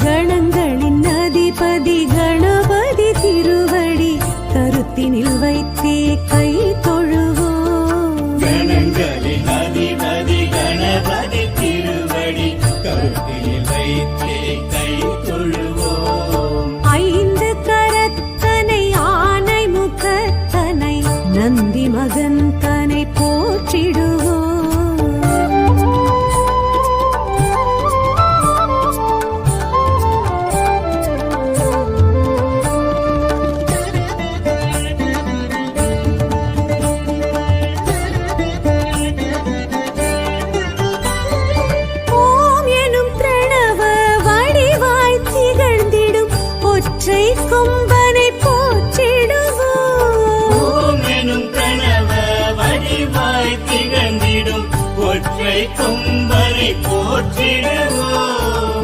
கணங்களின் அதிபதி கணபதி திருவடி கருத்தினில் வைத்தே கை தொழுவோம். கணங்களின் அதிபதி கணபதி திருவடி கருத்தினில் வைத்தே கை தொழுவோம். ஐந்து கரத்தனை ஆனை முகத்தனை நந்தி மகன் தனை போற்றிடுவோம். கொம்பனை போற்றிடுவோம். ஓம் எனும் பிரணவ வடிவாய் திகழ்ந்திடும் ஒற்றை கொம்பனை போற்றிடுவோம்.